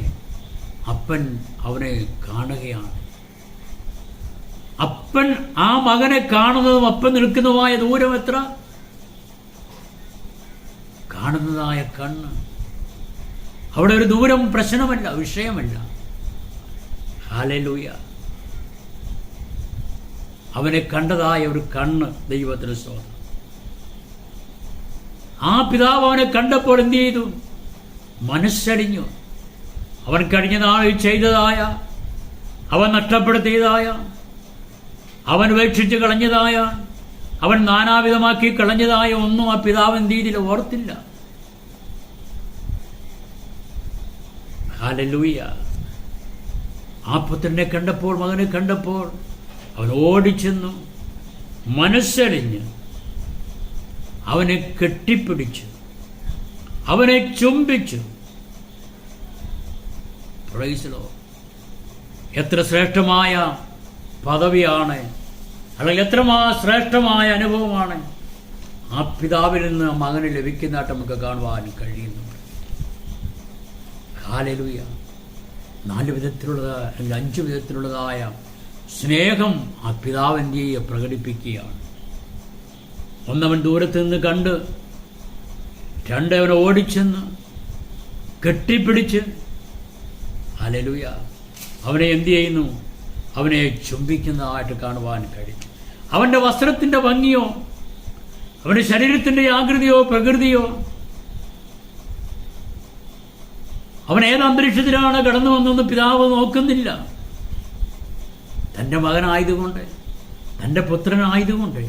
Speaker 1: അപ്പൻ അവനെ കാണുകയാണ്. അപ്പൻ ആ മകനെ കാണുന്നതും അപ്പൻ നിൽക്കുന്നതുമായ ദൂരം എത്ര! കാണുന്നതായ കണ്ണ്. അവിടെ ഒരു ദൂരം പ്രശ്നമല്ല, വിഷയമല്ല. ഹല്ലേലൂയ. അവനെ കണ്ടതായ ഒരു കണ്ണ്. ദൈവത്തിന് സ്തോത്രം. ആ പിതാവ് അവനെ കണ്ടപ്പോൾ എന്ത് ചെയ്തു? മനസ്സടിഞ്ഞു. അവൻ കഴിഞ്ഞ നാളിൽ ചെയ്തതായ, അവൻ നഷ്ടപ്പെടുത്തിയതായ, അവൻ ഉപേക്ഷിച്ച് കളഞ്ഞതായ, അവൻ നാനാവിധമാക്കി കളഞ്ഞതായ ഒന്നും ആ പിതാവ് എന്ത് ചെയ്തില്ല? ഓർത്തില്ല. ഹല്ലേലൂയ. ആ പുത്രനെ കണ്ടപ്പോൾ, മകനെ കണ്ടപ്പോൾ അവൻ ഓടിച്ചെന്നു, മനസ്സറിഞ്ഞ് അവനെ കെട്ടിപ്പിടിച്ചു, അവനെ ചുംബിച്ചു. Price the Lord. എത്ര ശ്രേഷ്ഠമായ പദവിയാണ്, അല്ലെങ്കിൽ എത്ര ശ്രേഷ്ഠമായ അനുഭവമാണ് ആ പിതാവിൽ നിന്ന് മകന് ലഭിക്കുന്നതായിട്ട് നമുക്ക് കാണുവാൻ കഴിയുന്നുണ്ട്. ഹല്ലേലൂയ. 4 വിധത്തിലുള്ളതായ, അല്ലെങ്കിൽ 5 വിധത്തിലുള്ളതായ സ്നേഹം ആ പിതാവിൻ്റെ പ്രകടിപ്പിക്കുകയാണ്. ഒന്നവൻ ദൂരത്ത് നിന്ന് കണ്ട്, 2 അവൻ ഓടിച്ചെന്ന് കെട്ടിപ്പിടിച്ച്, ഹല്ലേലൂയ, അവനെ എന്ത് ചെയ്യുന്നു? അവനെ ചുംബിക്കുന്നതായിട്ട് കാണുവാൻ കഴിയും. അവൻ്റെ വസ്ത്രത്തിൻ്റെ ഭംഗിയോ, അവൻ്റെ ശരീരത്തിൻ്റെ ആകൃതിയോ പ്രകൃതിയോ, അവൻ ഏത് അന്തരീക്ഷത്തിലാണ് കടന്നു വന്നതെന്ന് പിതാവ് നോക്കുന്നില്ല. തൻ്റെ മകനായതുകൊണ്ട്, തൻ്റെ പുത്രനായതുകൊണ്ട്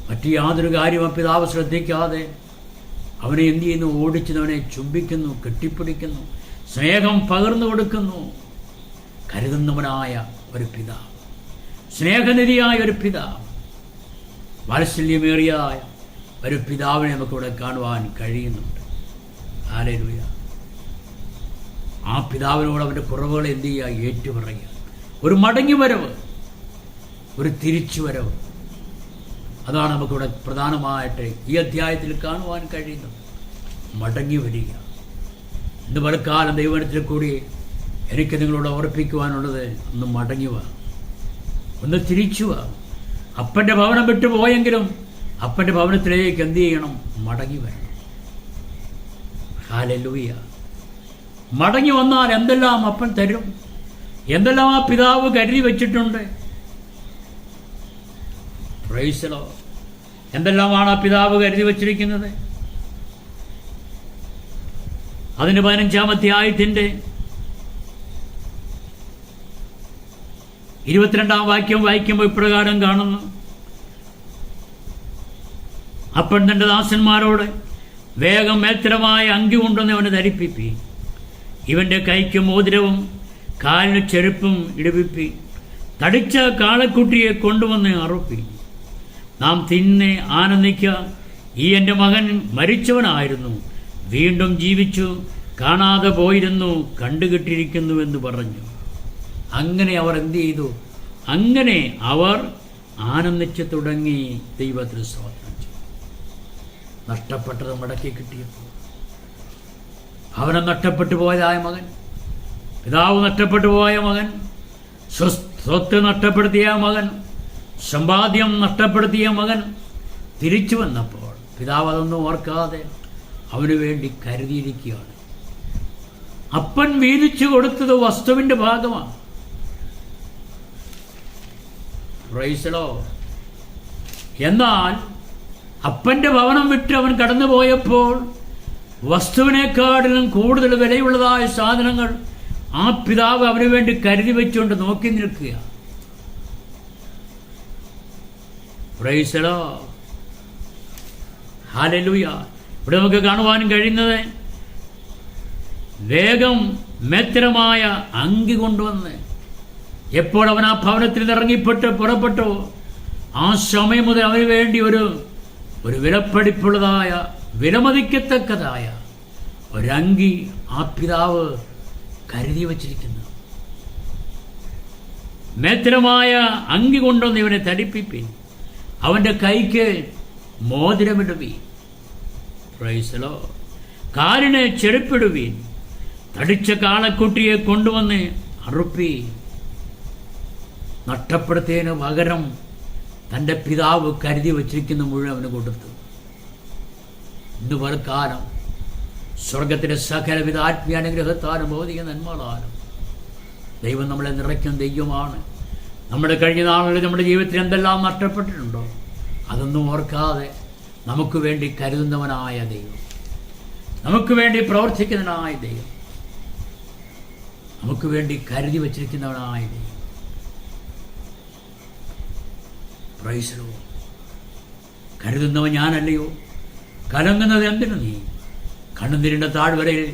Speaker 1: മറ്റു യാതൊരു കാര്യവും പിതാവ് ശ്രദ്ധിക്കാതെ അവനെ എന്ത് ചെയ്യുന്നു? ഓടിച്ചവനെ ചുംബിക്കുന്നു, കെട്ടിപ്പിടിക്കുന്നു, സ്നേഹം പകർന്നു കൊടുക്കുന്നു. കരുതുന്നവനായ ഒരു പിതാവ്, സ്നേഹനിധിയായ ഒരു പിതാവ്, വാത്സല്യമേറിയായ ഒരു പിതാവിനെ നമുക്കിവിടെ കാണുവാൻ കഴിയുന്നുണ്ട്. ഹല്ലേലൂയ. ആ പിതാവിനോട് അവൻ്റെ കുറവുകളെ എന്ത് ചെയ്യുക? ഏറ്റുപറയുക. ഒരു മടങ്ങി വരവ്, ഒരു തിരിച്ചുവരവ്, അതാണ് നമുക്കിവിടെ പ്രധാനമായിട്ട് ഈ അധ്യായത്തിൽ കാണുവാൻ കഴിയുന്നത്. മടങ്ങി വരിക. ഇന്ന് പലക്കാലം ദൈവത്തിൽ കൂടി എനിക്ക് നിങ്ങളോട് ഓർപ്പിക്കുവാനുള്ളത്, ഒന്ന് മടങ്ങി വാ, ഒന്ന് തിരിച്ചു വാ. അപ്പൻ്റെ ഭവനം വിട്ടു പോയെങ്കിലും അപ്പൻ്റെ ഭവനത്തിലേക്ക് എന്ത് ചെയ്യണം? മടങ്ങി വരണം. ഹല്ലേലൂയ. മടങ്ങി വന്നാൽ എന്തെല്ലാം അപ്പൻ തരും, എന്തെല്ലാം ആ പിതാവ് കരുതി വെച്ചിട്ടുണ്ട്. Price the Lord. എന്തെല്ലാമാണ് ആ പിതാവ് കരുതി വച്ചിരിക്കുന്നത്? അതിന് 15-ാം അധ്യായത്തിൻ്റെ 22-ാം വാക്യം വായിക്കുമ്പോൾ ഇപ്രകാരം കാണുന്നു: അപ്പൻ തൻ്റെ ദാസന്മാരോട്, വേഗം മേൽത്തരമായ അങ്കി കൊണ്ടുവന്ന് അവനെ ധരിപ്പിപ്പി, ഇവൻ്റെ കൈക്ക് മോതിരവും കാലിന് ചെരുപ്പും ഇടുവിപ്പി, തടിച്ച കാളക്കുട്ടിയെ കൊണ്ടുവന്ന് അറുപ്പി, നാം തിന്നെ ആനന്ദിക്ക. ഈ എൻ്റെ മകൻ മരിച്ചവനായിരുന്നു, വീണ്ടും ജീവിച്ചു, കാണാതെ പോയിരുന്നു, കണ്ടുകിട്ടിയിരിക്കുന്നുവെന്ന് പറഞ്ഞു. അങ്ങനെ അവർ എന്ത് ചെയ്തു? അങ്ങനെ അവർ ആനന്ദിച്ചു തുടങ്ങി. ദൈവത്തിന് സ്തോത്രം ചെയ്തു. നഷ്ടപ്പെട്ടത് മടക്കി കിട്ടിയപ്പോൾ, ഭവനം നഷ്ടപ്പെട്ടു പോയതായ മകൻ, പിതാവ് നഷ്ടപ്പെട്ടു പോയ മകൻ, സ്വത്ത് നഷ്ടപ്പെടുത്തിയ മകൻ, സമ്പാദ്യം നഷ്ടപ്പെടുത്തിയ മകൻ തിരിച്ചു വന്നപ്പോൾ പിതാവ് അതൊന്നും ഓർക്കാതെ അവന് വേണ്ടി കരുതിയിരിക്കുകയാണ്. അപ്പൻ വീതിച്ചു കൊടുത്തത് വസ്തുവിൻ്റെ ഭാഗമാണ്. Price the Lord. എന്നാൽ അപ്പൻ്റെ ഭവനം വിട്ട് അവൻ കടന്നു പോയപ്പോൾ വസ്തുവിനേക്കാളിലും കൂടുതൽ വിലയുള്ളതായ സാധനങ്ങൾ ആ പിതാവ് അവന് വേണ്ടി കരുതി വെച്ചുകൊണ്ട് നോക്കി നിൽക്കുക. Price the Lord. ഹല്ലേലൂയ. ഇവിടെ നമുക്ക് കാണുവാനും കഴിയുന്നത്, വേഗം മേത്തരമായ അങ്കി കൊണ്ടുവന്ന്, എപ്പോൾ അവൻ ആ ഭവനത്തിൽ നിന്ന് ഇറങ്ങിപ്പെട്ട് പുറപ്പെട്ടു, ആ സമയം മുതൽ അവന് വേണ്ടി ഒരു വിലപ്പടിപ്പുള്ളതായ, വിലമതിക്കത്തക്കതായ ഒരങ്കി ആ പിതാവ് കരുതി വച്ചിരിക്കുന്നു. മേത്തരമായ അങ്കി കൊണ്ടുവന്ന് ഇവനെ ധരിപ്പിപ്പി, അവൻ്റെ കൈക്ക് മോതിരമിടുവീൻ. Price the Lord. കാലിന് ചെരുപ്പിടുവീൻ, തടിച്ച കാളക്കുട്ടിയെ കൊണ്ടുവന്ന് അറുപ്പി. നഷ്ടപ്പെടുത്തിയതിന് പകരം തൻ്റെ പിതാവ് കരുതി വച്ചിരിക്കുന്ന മുഴുവൻ അവന് കൊടുത്തു. ഇന്ന് പലക്കാലം സ്വർഗത്തിലെ സകലവിധ ആത്മീയാനുഗ്രഹത്താലും ഭൗതിക നന്മകളാലും ദൈവം നമ്മളെ നിറയ്ക്കുന്ന ദൈവമാണ്. നമ്മുടെ കഴിഞ്ഞ നാളുകളിൽ നമ്മുടെ ജീവിതത്തിൽ എന്തെല്ലാം നഷ്ടപ്പെട്ടിട്ടുണ്ടോ അതൊന്നും ഓർക്കാതെ നമുക്ക് വേണ്ടി കരുതുന്നവനായ ദൈവം, നമുക്ക് വേണ്ടി പ്രവർത്തിക്കുന്നവനായ ദൈവം, നമുക്ക് വേണ്ടി കരുതി വച്ചിരിക്കുന്നവനായ ദൈവം. Praise the lord. കരുതുന്നവൻ ഞാനല്ലയോ? കലങ്ങുന്നത് എന്തിനു നീ? കണ്ണുനീരിൻ്റെ താഴ്വരയിൽ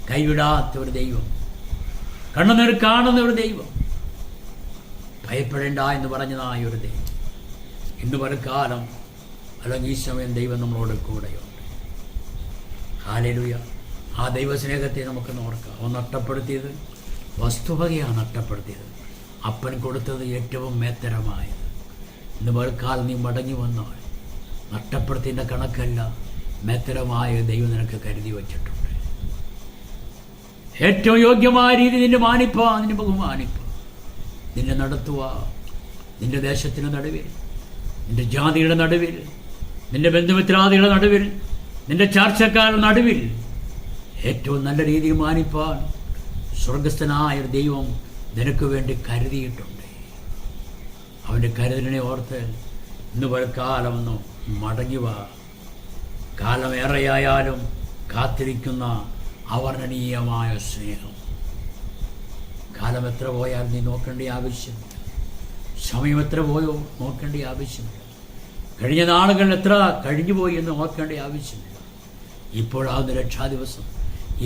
Speaker 1: കൈവിടാത്ത ഒരു ദൈവം, കണ്ണുനീർ കാണുന്ന ഒരു ദൈവം, ഭയപ്പെടേണ്ട എന്ന് പറഞ്ഞതായ ഒരു ദൈവം. ഇന്ന് പലക്കാലം അല്ലെങ്കിൽ ഈ സമയം ദൈവം നമ്മളോട് കൂടെയുണ്ട്. ഹല്ലേലൂയ. ആ ദൈവസ്നേഹത്തെ നമുക്ക് ഓർക്കാം. അവൻ നഷ്ടപ്പെടുത്തിയത് വസ്തുവകയാണ് നഷ്ടപ്പെടുത്തിയത്. അപ്പൻ കൊടുത്തത് ഏറ്റവും മേത്തരമായത്. ഇന്ന് പലക്കാലം നീ മടങ്ങി വന്നാൽ നഷ്ടപ്പെടുത്തിൻ്റെ കണക്കല്ല, മേത്തരമായ ദൈവം നിനക്ക് കരുതി വച്ചിട്ടുണ്ട്. ഏറ്റവും യോഗ്യമായ രീതി നിന്നെ മാനിപ്പാ, നിന്നെ ബഹുമാനിപ്പാ, നിന്നെ നടത്തുക. നിന്റെ ദേശത്തിൻ്റെ നടുവിൽ, നിന്റെ ജാതിയുടെ നടുവിൽ, നിന്റെ ബന്ധുമിത്രാദികളുടെ നടുവിൽ, നിന്റെ ചാർച്ചക്കാരുടെ നടുവിൽ ഏറ്റവും നല്ല രീതിയിൽ മാനിപ്പാൻ സ്വർഗസ്ഥനായ ഒരു ദൈവം നിനക്ക് വേണ്ടി കരുതിയിട്ടുണ്ട്. അവൻ്റെ കരുതലിനെ ഓർത്ത് ഇന്ന് പലക്കാലമൊന്നും മടങ്ങുക. കാലമേറെയായാലും കാത്തിരിക്കുന്ന അവർണ്ണനീയമായ സ്നേഹം. കാലം എത്ര പോയാൽ നീ നോക്കേണ്ട ആവശ്യമില്ല. സമയം എത്ര പോയോ നോക്കേണ്ട ആവശ്യമില്ല. കഴിഞ്ഞ നാളുകൾ എത്ര കഴിഞ്ഞു പോയി എന്ന് ഓർക്കേണ്ട ആവശ്യമില്ല. ഇപ്പോഴാവുന്നു രക്ഷാദിവസം,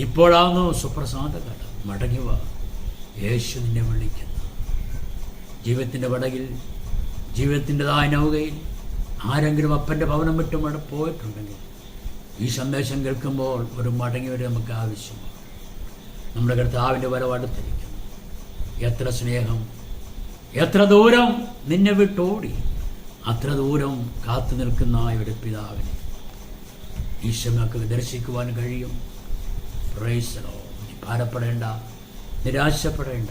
Speaker 1: ഇപ്പോഴാവുന്നു സുപ്രസാദകാലം. മടങ്ങിവ, യേശു നിന്നെ വിളിക്കുന്നു. ജീവിതത്തിൻ്റെ വടകിൽ, ജീവിതത്തിൻ്റെതായ നൗകയിൽ ആരെങ്കിലും അപ്പൻ്റെ ഭവനം വിട്ട് പോയിട്ടുണ്ടെങ്കിൽ ഈ സന്ദേശം കേൾക്കുമ്പോൾ ഒരു മടങ്ങി വരെ നമുക്ക് ആവശ്യമാണ്. നമ്മുടെ കർത്താവിൻ്റെ വരവ് അടുത്തിരിക്കുന്നു. എത്ര സ്നേഹം, എത്ര ദൂരം നിന്നെ വിട്ടോടി, അത്ര ദൂരം കാത്തു നിൽക്കുന്ന ഒരു പിതാവിനെ ഈശോക്ക് ദർശിക്കുവാൻ കഴിയും. Price the Lord. നീ ഭാരപ്പെടേണ്ട, നിരാശപ്പെടേണ്ട,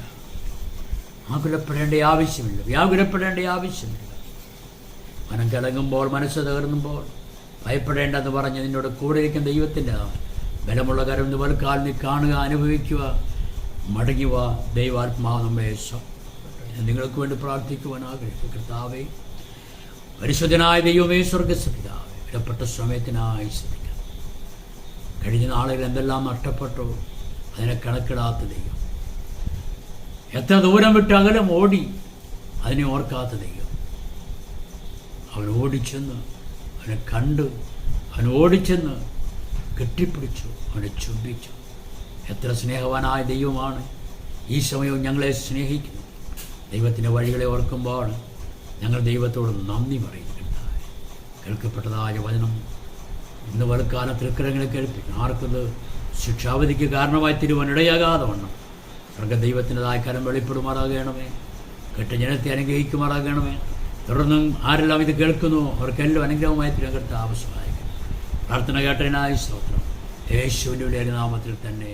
Speaker 1: ആകുലപ്പെടേണ്ട ആവശ്യമില്ല, വ്യാകുലപ്പെടേണ്ട ആവശ്യമില്ല. മനം കിടങ്ങുമ്പോൾ, മനസ്സ് തകർന്നുമ്പോൾ ഭയപ്പെടേണ്ടെന്ന് പറഞ്ഞ് നിന്നോട് കൂടെ ഇരിക്കുന്ന ദൈവത്തിൻ്റെ ബലമുള്ള കരം വൽക്കാൽ നീ കാണുക, അനുഭവിക്കുക. മടങ്ങിവ, ദൈവാത്മാവ് നമ്മെ നിങ്ങൾക്ക് വേണ്ടി പ്രാർത്ഥിക്കുവാൻ ആഗ്രഹിക്കും. കർത്താവേ, പരിശുദ്ധനായ ദൈവമേ, സ്വർഗ്ഗപിതാവേ, വിലപ്പെട്ട സമയത്തിനായി ശ്രദ്ധിക്കാം. കഴിഞ്ഞ നാളുകൾ എന്തെല്ലാം നഷ്ടപ്പെട്ടോ അതിനെ കണക്കിടാത്ത ദൈവം, എത്ര ദൂരം വിട്ട് അകലം ഓടി അതിനെ ഓർക്കാത്ത ദൈവം, അവൻ ഓടിച്ചെന്ന് അവനെ കണ്ട്, അവൻ ഓടിച്ചെന്ന് കെട്ടിപ്പിടിച്ചു, അവനെ ചുംബിച്ചു. എത്ര സ്നേഹവാനായ ദൈവമാണ് ഈ സമയവും ഞങ്ങളെ സ്നേഹിക്കുന്നു. ദൈവത്തിൻ്റെ വഴികളെ ഓർക്കുമ്പോൾ ഞങ്ങൾ ദൈവത്തോട് നന്ദി പറയുന്നു. കേൾക്കപ്പെട്ടതായ വചനം ഇന്ന് വൽക്കാലം തൃക്കരങ്ങളെ കേൾപ്പിക്കുന്നു. ആർക്കത് ശിക്ഷാവധിക്ക് കാരണമായി തീരുവാൻ ഇടയാകാതെ വണ്ണം സ്വർഗ്ഗദൈവത്തിൻ്റെതായ കരം വെളിപ്പെടുമാറാകണമേ. കേട്ട ജനത്തെ അനുഗ്രഹിക്കുമാറാകണമേ. തുടർന്നും ആരെല്ലാം ഇത് കേൾക്കുന്നു അവർക്കെല്ലാം അനുഗ്രഹമായി തിരഞ്ഞെടുത്ത ആവശ്യമായിരിക്കും. പ്രാർത്ഥന കേട്ടതിനായി സ്തോത്രം. യേശുവിൻ്റെ നാമത്തിൽ തന്നെ.